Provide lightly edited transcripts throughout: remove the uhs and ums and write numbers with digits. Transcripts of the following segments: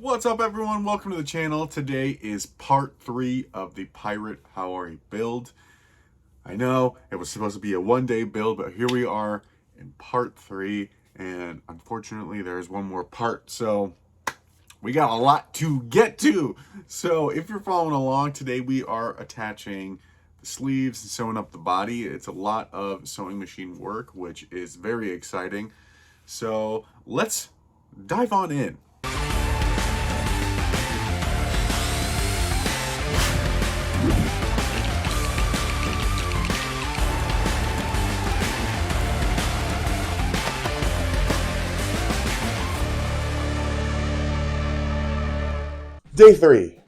What's up, everyone? Welcome to the channel. Today is part 3 of the Pirate Haori build. I know it was supposed to be a one-day build, but here we are in part 3, and unfortunately there's one more part, so we got a lot to get to. So if you're following along, today we are attaching the sleeves and sewing up the body. It's a lot of sewing machine work, which is very exciting. So let's dive on in. Day 3,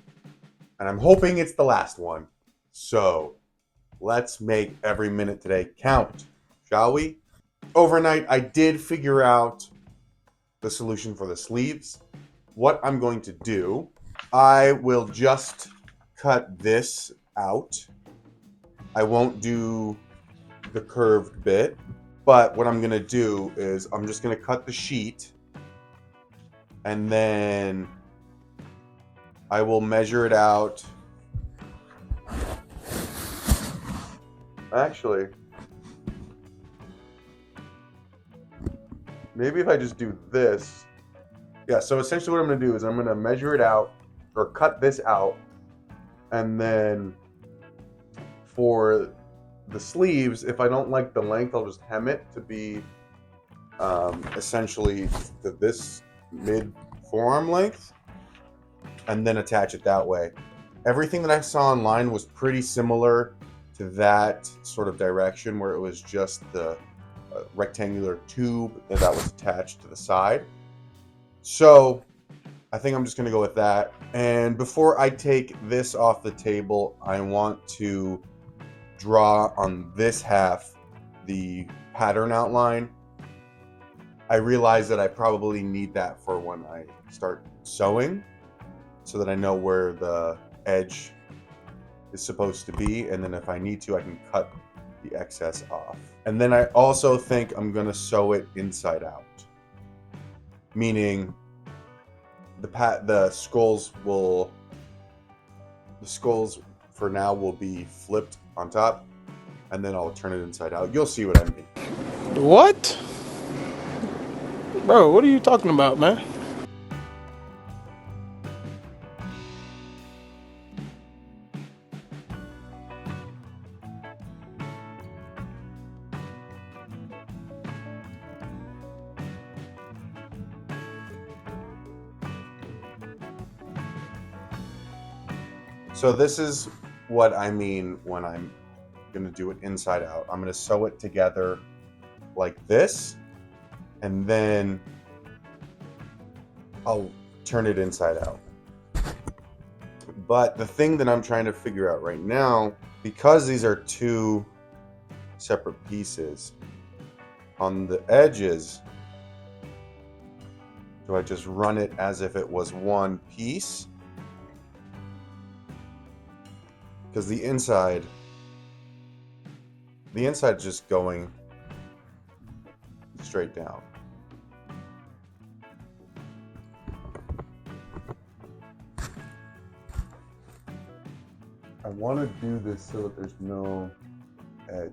and I'm hoping it's the last one. So let's make every minute today count, shall we? Overnight, I did figure out the solution for the sleeves. What I'm going to do, I will just cut this out. I won't do the curved bit, but what I'm going to do is I'm just going to cut the sheet, and then I will measure it out. Actually, maybe if I just do this. Yeah, so essentially what I'm going to do is I'm going to measure it out or cut this out. And then for the sleeves, if I don't like the length, I'll just hem it to be essentially this mid forearm length, and then attach it that way. Everything that I saw online was pretty similar to that sort of direction, where it was just the rectangular tube that was attached to the side. So I think I'm just going to go with that. And before I take this off the table, I want to draw on this half the pattern outline. I realize that I probably need that for when I start sewing, so that I know where the edge is supposed to be, and then if I need to, I can cut the excess off. And then I also think I'm going to sew it inside out, meaning the skulls for now will be flipped on top, and then I'll turn it inside out. You'll see what I mean. What? Bro, what are you talking about, man? So this is what I mean when I'm going to do it inside out. I'm going to sew it together like this, and then I'll turn it inside out. But the thing that I'm trying to figure out right now, because these are two separate pieces, on the edges, do I just run it as if it was one piece? Because the inside just going straight down. I want to do this so that there's no edge.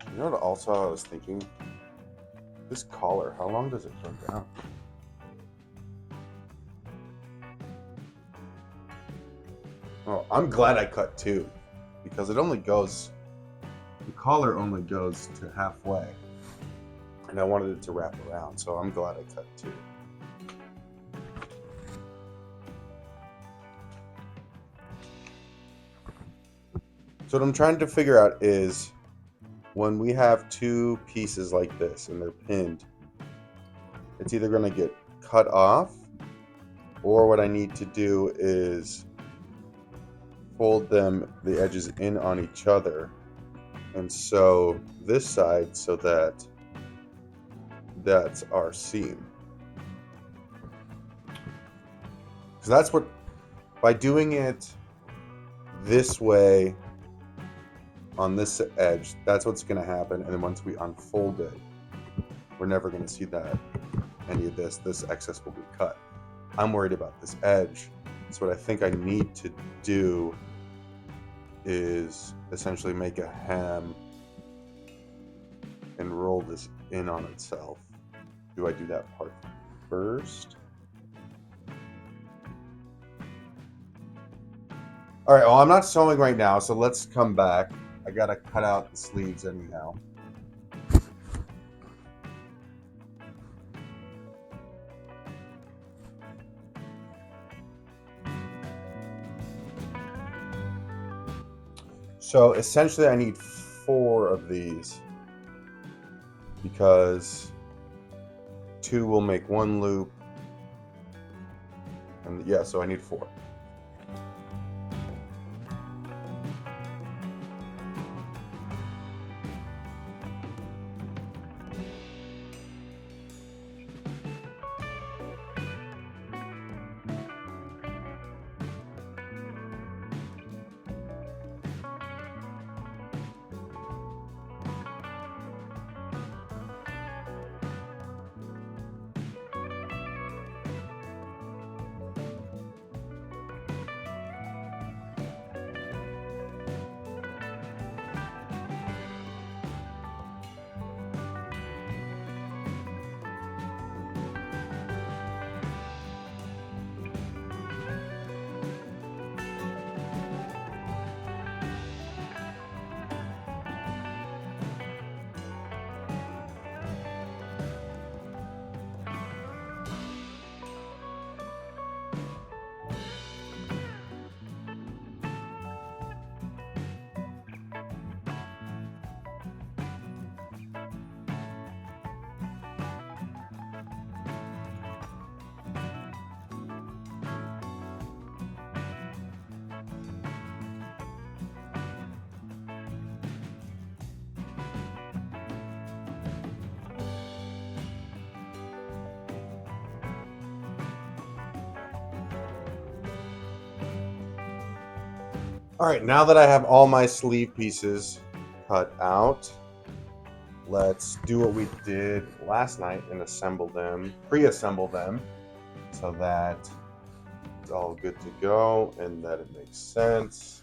You know what also I was thinking? This collar, how long does it go down? Oh, I'm glad I cut two, because it only goes, the collar only goes to halfway, and I wanted it to wrap around, so I'm glad I cut two. So what I'm trying to figure out is, when we have two pieces like this and they're pinned, it's either going to get cut off, or what I need to do is fold them, the edges in on each other, and sew this side so that that's our seam. So that's what, by doing it this way on this edge, that's what's going to happen. And then once we unfold it, we're never going to see that any of this excess will be cut. I'm worried about this edge. So what I think I need to do is essentially make a hem and roll this in on itself. Do I do that part first? All right, well, I'm not sewing right now, so let's come back. I gotta cut out the sleeves anyhow. So essentially I need 4 of these because 2 will make 1 loop. And yeah, so I need 4. All right, now that I have all my sleeve pieces cut out, let's do what we did last night and assemble them, pre-assemble them, so that it's all good to go and that it makes sense.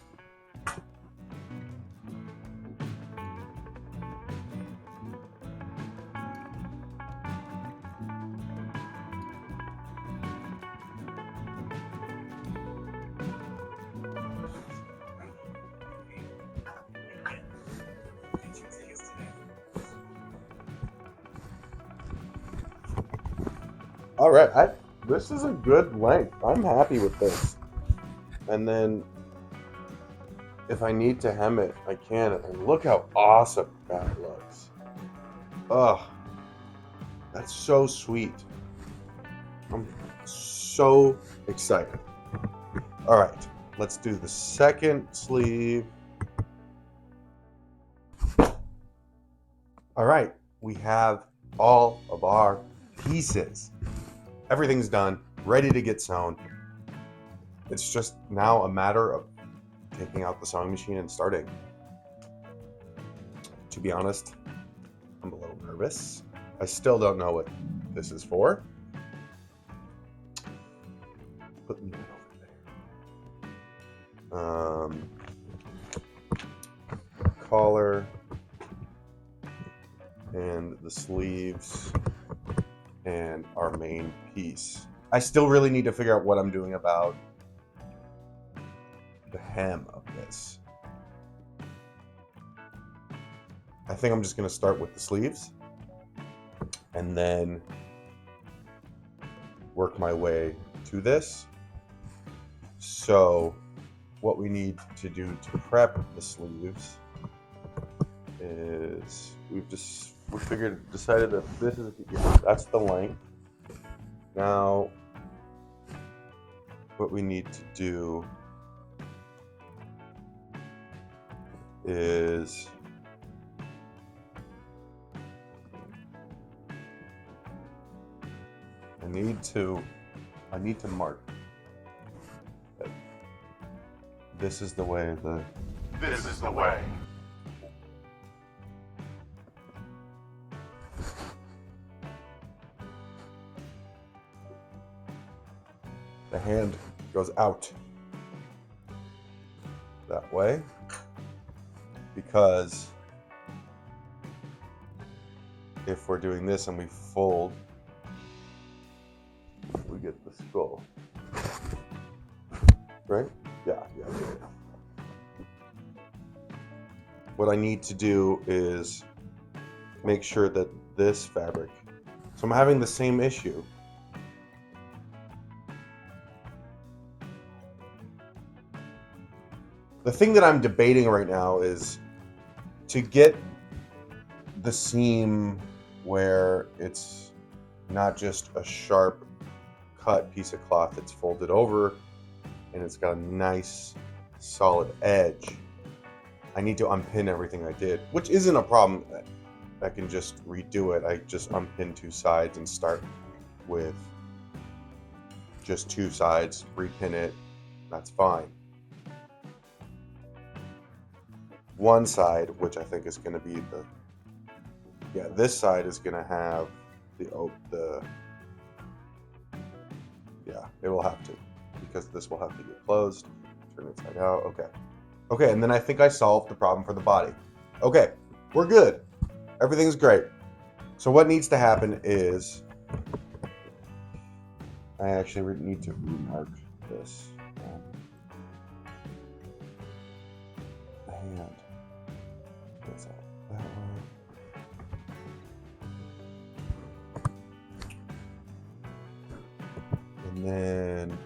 All right, this is a good length. I'm happy with this. And then if I need to hem it, I can. And look how awesome that looks. Ugh, that's so sweet. I'm so excited. All right, let's do the second sleeve. All right, we have all of our pieces. Everything's done, ready to get sewn. It's just now a matter of taking out the sewing machine and starting. To be honest, I'm a little nervous. I still don't know what this is for. Put me over there. Collar and the sleeves and our main piece. I still really need to figure out what I'm doing about the hem of this. I think I'm just going to start with the sleeves and then work my way to this. So what we need to do to prep the sleeves is decided that this is, yeah, that's the length. Now what we need to do is I need to mark that this is the way This is the way. the hand goes out that way, because if we're doing this and we fold, we get the skull. Right? Yeah. What I need to do is make sure that this fabric, so I'm having the same issue. The thing that I'm debating right now is to get the seam where it's not just a sharp cut piece of cloth that's folded over and it's got a nice solid edge. I need to unpin everything I did, which isn't a problem. I can just redo it. I just unpin two sides and start with just two sides, repin it, that's fine. One side, which I think is going to be this side is going to have it will have to, because this will have to get closed, turn it inside out. Okay, and then I think I solved the problem for the body. Okay, we're good. Everything's great. So what needs to happen is I actually need to remark this. The hand goes out that way. And then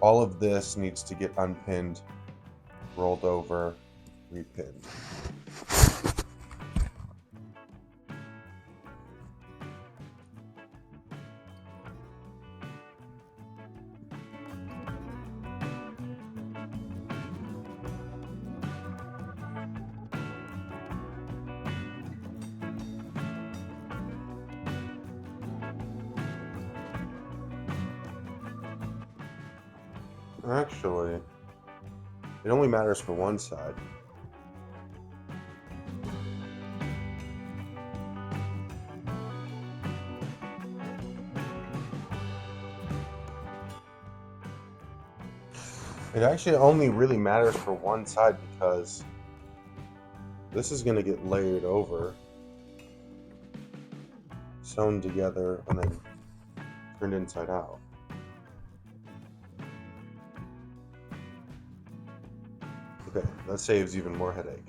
all of this needs to get unpinned, rolled over, repinned. Actually, it only matters for one side. It actually only really matters for one side because this is going to get layered over, sewn together, and then turned inside out. Okay, that saves even more headache.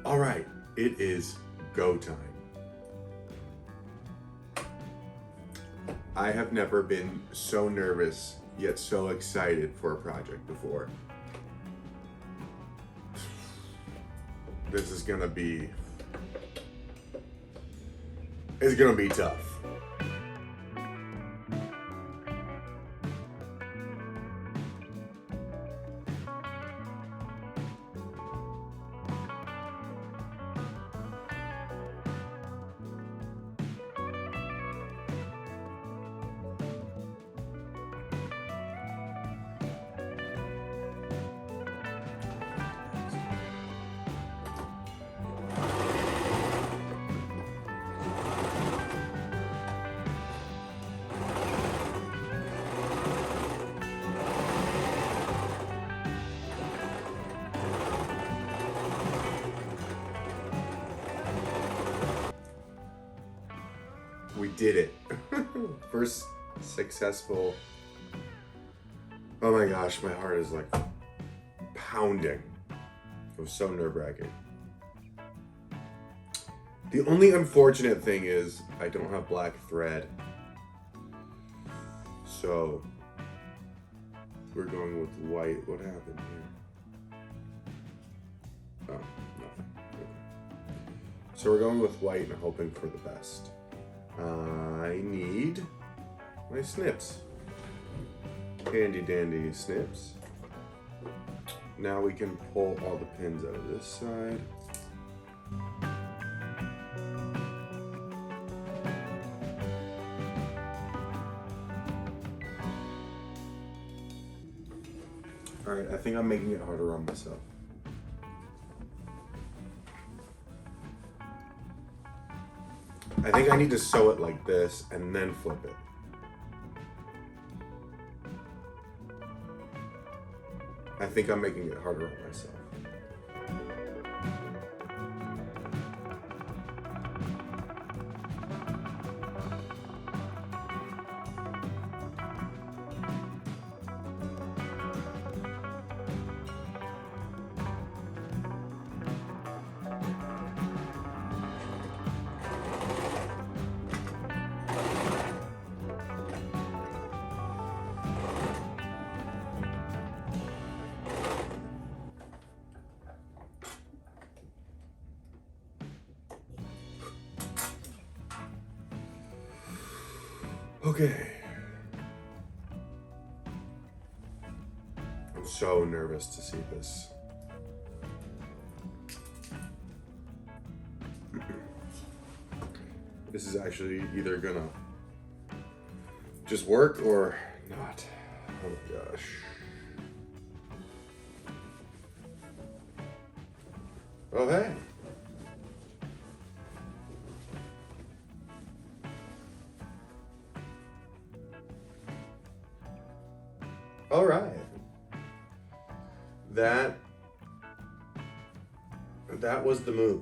All right, it is go time. I have never been so nervous yet so excited for a project before. This is gonna be, it's gonna be tough. We did it. First successful. Oh my gosh, my heart is like pounding. It was so nerve-wracking. The only unfortunate thing is I don't have black thread. So we're going with white. What happened here? Oh, nothing. Okay. So we're going with white and hoping for the best. I need my snips. Handy dandy snips. Now we can pull all the pins out of this side. All right, I think I'm making it harder on myself. I think I need to sew it like this and then flip it. I think I'm making it harder on myself. Okay. I'm so nervous to see this. This is actually either gonna just work or not. Oh my gosh. Oh hey. All right. That was the move.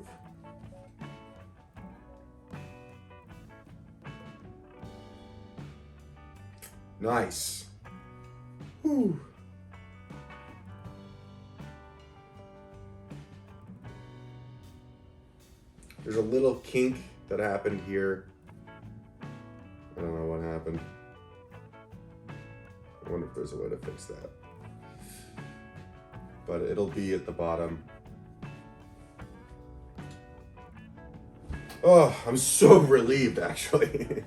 Nice. Whew. There's a little kink that happened here. I don't know what happened. I wonder if there's a way to fix that. But it'll be at the bottom. Oh, I'm so relieved actually.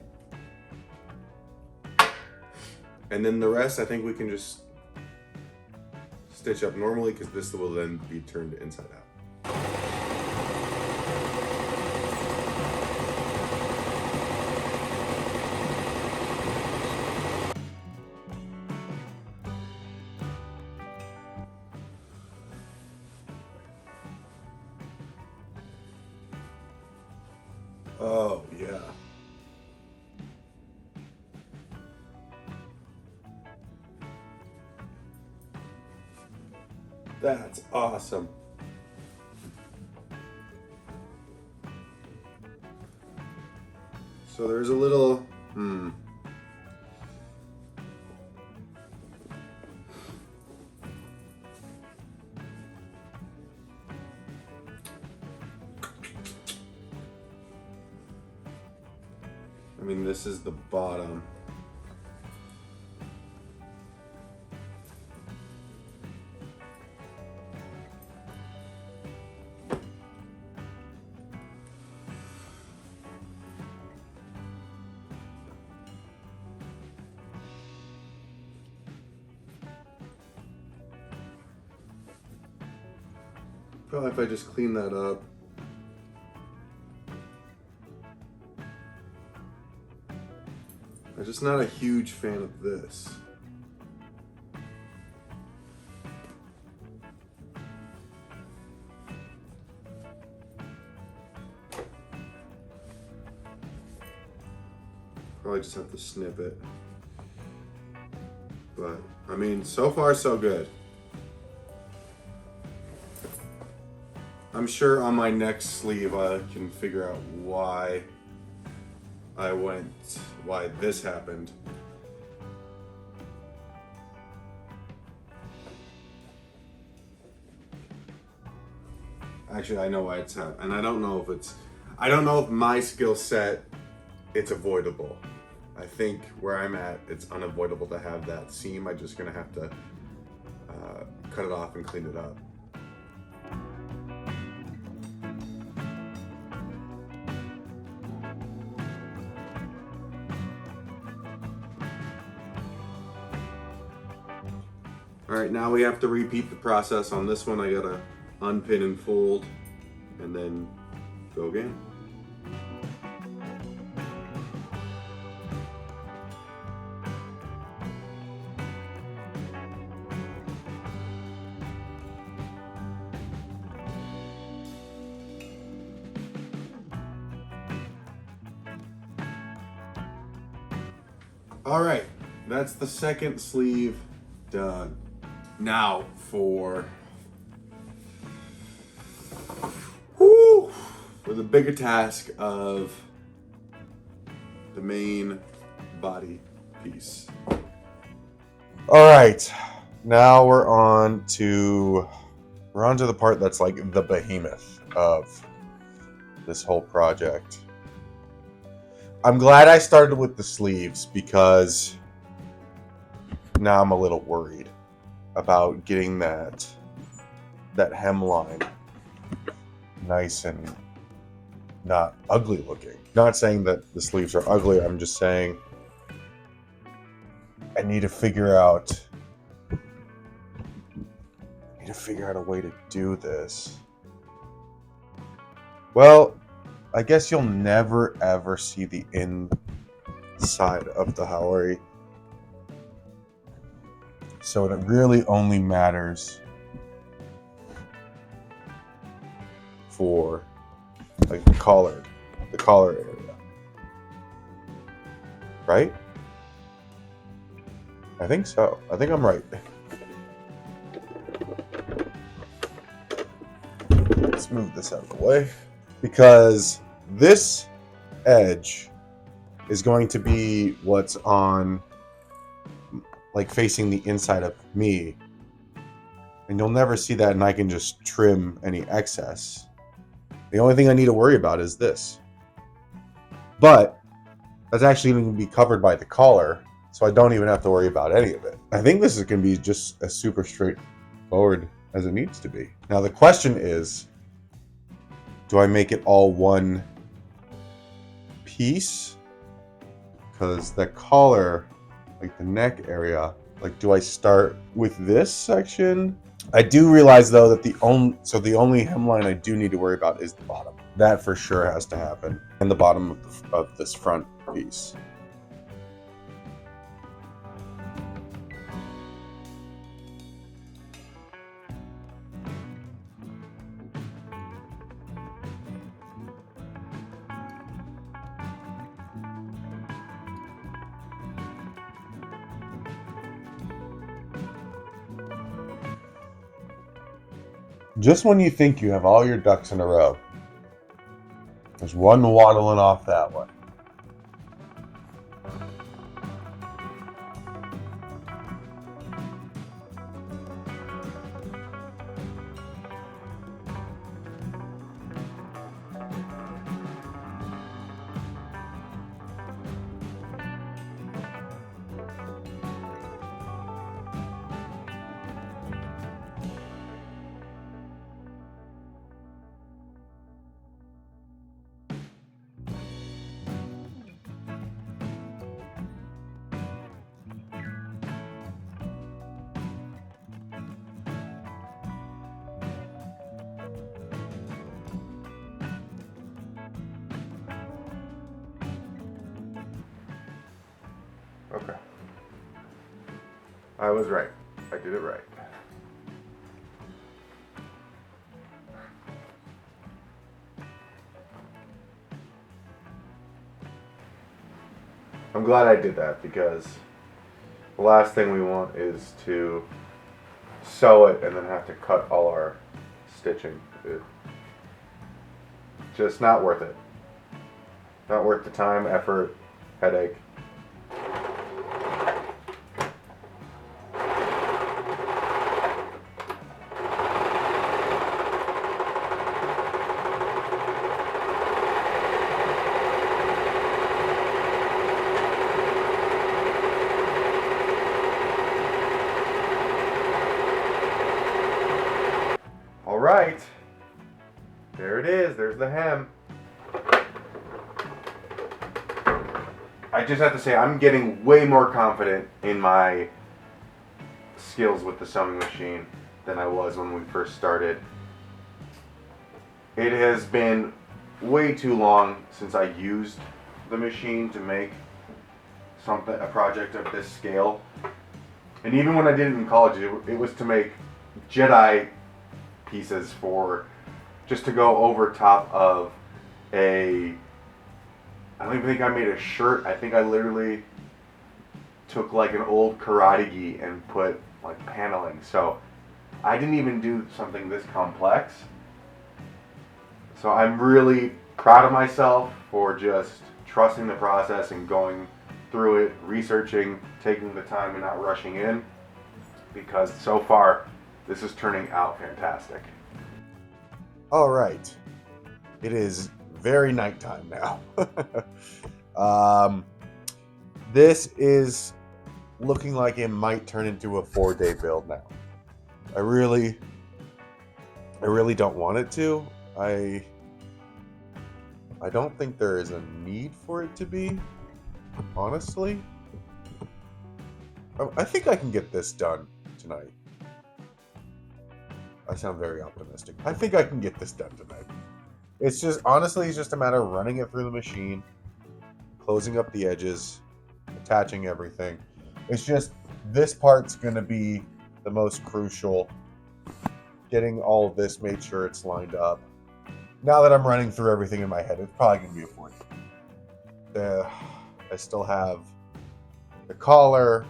And then the rest, I think we can just stitch up normally because this will then be turned inside out. Oh, yeah. That's awesome. So there's a little, I mean, this is the bottom. Probably if I just clean that up. I'm just not a huge fan of this. Probably just have to snip it. But, I mean, so far so good. I'm sure on my next sleeve I can figure out why this happened. Actually, I know why it's happened, and I don't know if my skill set, it's avoidable. I think where I'm at, it's unavoidable to have that seam. I'm just gonna have to cut it off and clean it up. All right, now we have to repeat the process on this one. I gotta unpin and fold and then go again. All right, that's the second sleeve done. Now for the bigger task of the main body piece. All right, now we're on to the part that's like the behemoth of this whole project. I'm glad I started with the sleeves because now I'm a little worried about getting that hemline nice and not ugly looking. Not saying that the sleeves are ugly, I'm just saying I need to figure out a way to do this. Well, I guess you'll never ever see the inside of the Haori. So it really only matters for like the collar area. Right? I think so. I think I'm right. Let's move this out of the way. Because this edge is going to be what's on, like, facing the inside of me. And you'll never see that, and I can just trim any excess. The only thing I need to worry about is this. But that's actually going to be covered by the collar, so I don't even have to worry about any of it. I think this is going to be just as super straightforward as it needs to be. Now the question is, do I make it all one piece? Because the collar, like the neck area, like, do I start with this section? I do realize though that the only hemline I do need to worry about is the bottom. That for sure has to happen, and the bottom of this front piece. Just when you think you have all your ducks in a row, there's one waddling off that way. Okay. I was right. I did it right. I'm glad I did that, because the last thing we want is to sew it and then have to cut all our stitching. It's just not worth it. Not worth the time, effort, headache. All right, there it is. There's the hem. I just have to say, I'm getting way more confident in my skills with the sewing machine than I was when we first started. It has been way too long since I used the machine to make a project of this scale. And even when I did it in college, it was to make Jedi pieces just to go over top of I don't even think I made a shirt. I think I literally took like an old karate gi and put like paneling. So I didn't even do something this complex. So I'm really proud of myself for just trusting the process and going through it, researching, taking the time and not rushing in, because so far this is turning out fantastic. All right. It is very nighttime now. This is looking like it might turn into a 4-day build now. I really don't want it to. I don't think there is a need for it to be, honestly. I think I can get this done tonight. I sound very optimistic. I think I can get this done tonight. It's just, honestly, it's just a matter of running it through the machine, closing up the edges, attaching everything. It's just, this part's going to be the most crucial. Getting all of this, made sure it's lined up. Now that I'm running through everything in my head, it's probably going to be a 40. I still have the collar.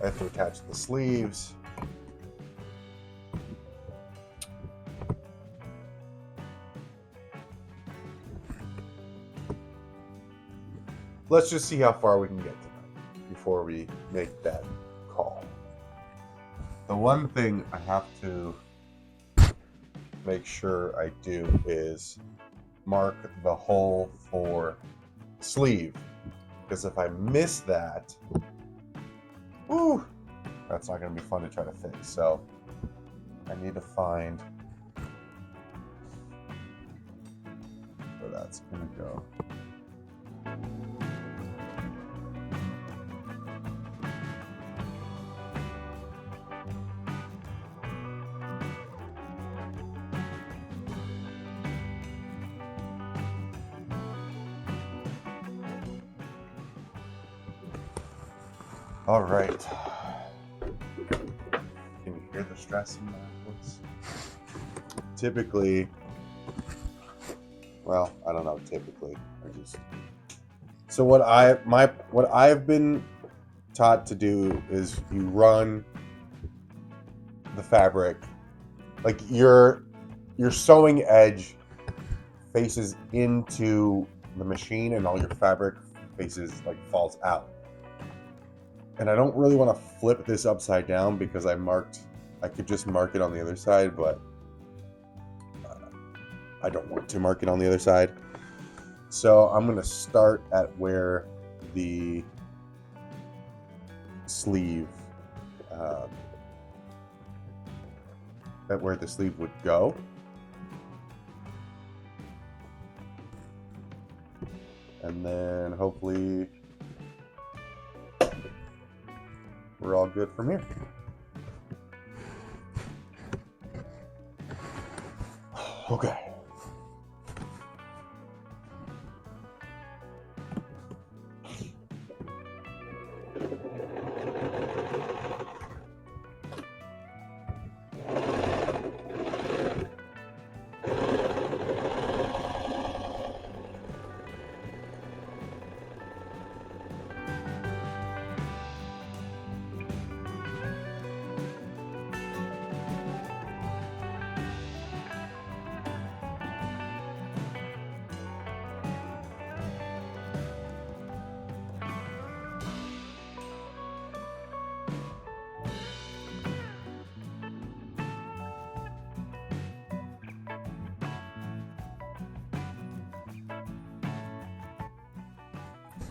I have to attach the sleeves. Let's just see how far we can get tonight before we make that call. The one thing I have to make sure I do is mark the hole for sleeve, because if I miss that, that's not going to be fun to try to fix. So I need to find where that's going to go. All right. Can you hear the stress in my voice? Typically, well, I don't know. Typically, so what I've been taught to do is you run the fabric, like your sewing edge faces into the machine, and all your fabric faces falls out. And I don't really want to flip this upside down because I could just mark it on the other side, but I don't want to mark it on the other side. So I'm going to start at where the sleeve, would go. And then hopefully we're all good from here. Okay.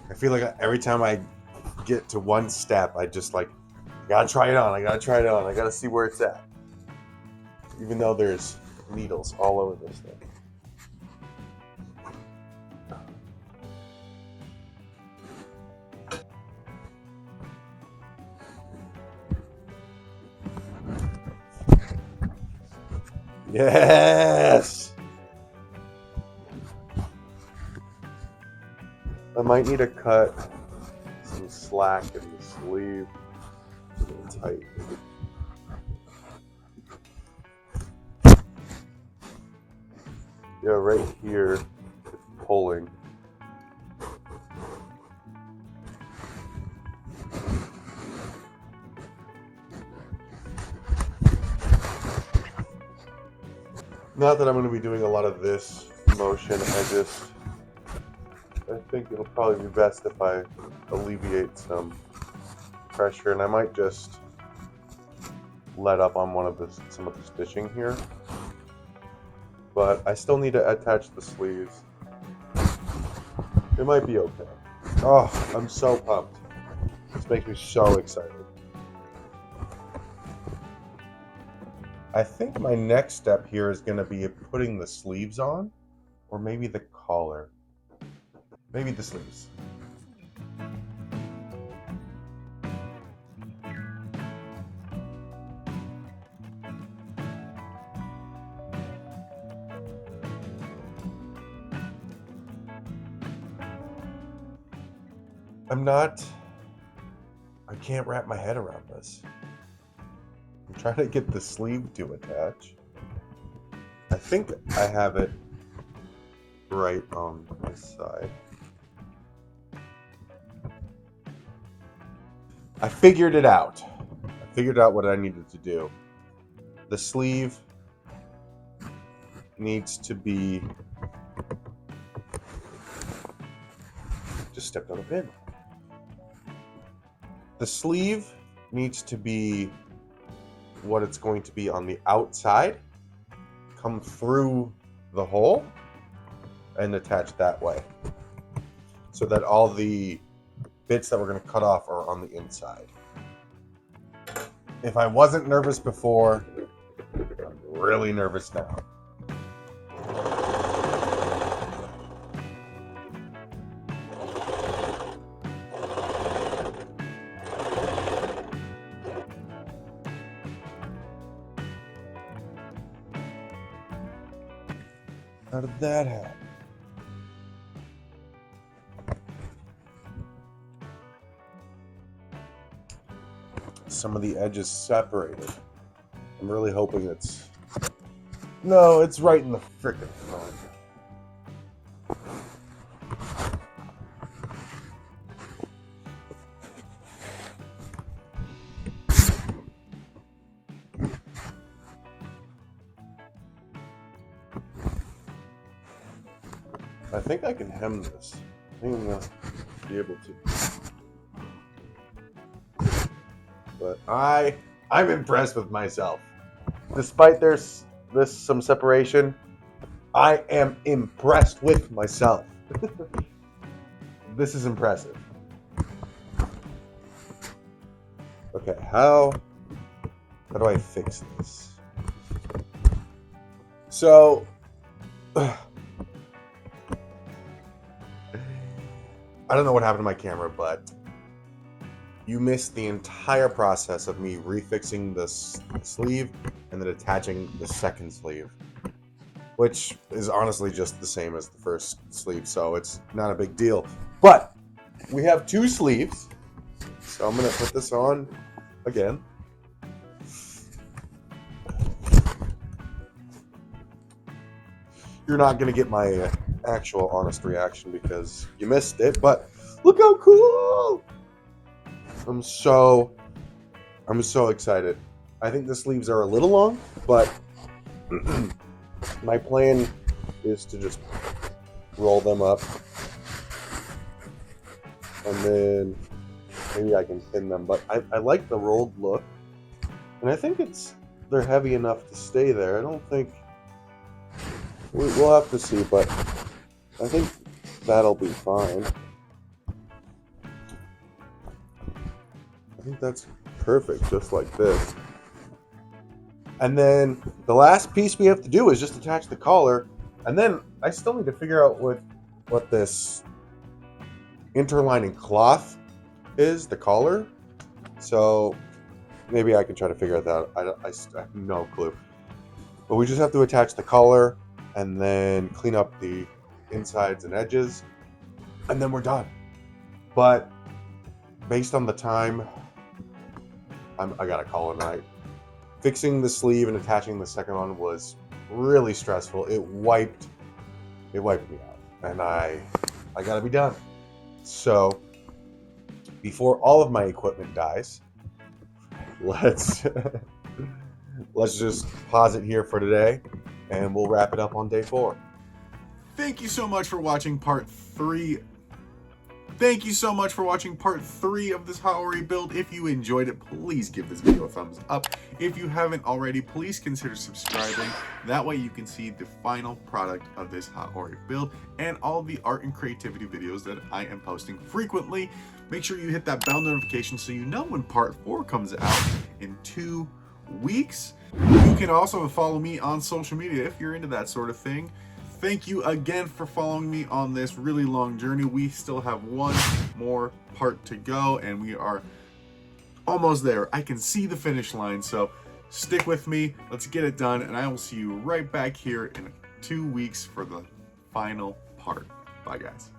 I feel like every time I get to one step, I just I gotta try it on. I gotta see where it's at. Even though there's needles all over this thing. Yes! I might need to cut some slack in the sleeve. It's a little tight. Yeah, right here, it's pulling. Not that I'm going to be doing a lot of this motion. I think it'll probably be best if I alleviate some pressure, and I might just let up on some of the stitching here. But I still need to attach the sleeves. It might be okay. Oh, I'm so pumped. This makes me so excited. I think my next step here is going to be putting the sleeves on, or maybe the collar. Maybe the sleeves. I can't wrap my head around this. I'm trying to get the sleeve to attach. I think I have it right on this side. I figured it out. I figured out what I needed to do. The sleeve needs to be... Just stepped on a pin. The sleeve needs to be what it's going to be on the outside, come through the hole, and attach that way. So that all the bits that we're going to cut off are on the inside. If I wasn't nervous before, I'm really nervous now. How did that happen? Some of the edges separated. I'm really hoping it's... No, it's right in the frickin' front. I think I can hem this. I think I'm gonna be able to. But I'm impressed with myself. Despite there's some separation, I am impressed with myself. This is impressive. Okay, how do I fix this? So I don't know what happened to my camera, but you missed the entire process of me refixing the sleeve and then attaching the second sleeve, which is honestly just the same as the first sleeve, so it's not a big deal. But we have two sleeves, so I'm going to put this on again. You're not going to get my actual honest reaction because you missed it, but look how cool! I'm so excited. I think the sleeves are a little long, but my plan is to just roll them up and then maybe I can pin them, but I like the rolled look, and I think they're heavy enough to stay there. I don't think we'll have to see, but I think that'll be fine. I think that's perfect, just like this. And then the last piece we have to do is just attach the collar, and then I still need to figure out what this interlining cloth is, the collar. So maybe I can try to figure that out. I have no clue. But we just have to attach the collar and then clean up the insides and edges, and then we're done. But based on the time, I gotta call it a night. Fixing the sleeve and attaching the second one was really stressful. It wiped me out, and I gotta be done. So before all of my equipment dies, let's just pause it here for today. and we'll wrap it up on day 4. Thank you so much for watching part 3. Thank you so much for watching part 3 of this Haori build. If you enjoyed it, please give this video a thumbs up. If you haven't already, please consider subscribing. That way you can see the final product of this Haori build and all the art and creativity videos that I am posting frequently. Make sure you hit that bell notification so you know when part 4 comes out in 2 weeks. You can also follow me on social media if you're into that sort of thing. Thank you again for following me on this really long journey. We still have one more part to go and we are almost there. I can see the finish line, so stick with me. Let's get it done, and I will see you right back here in 2 weeks for the final part. Bye, guys.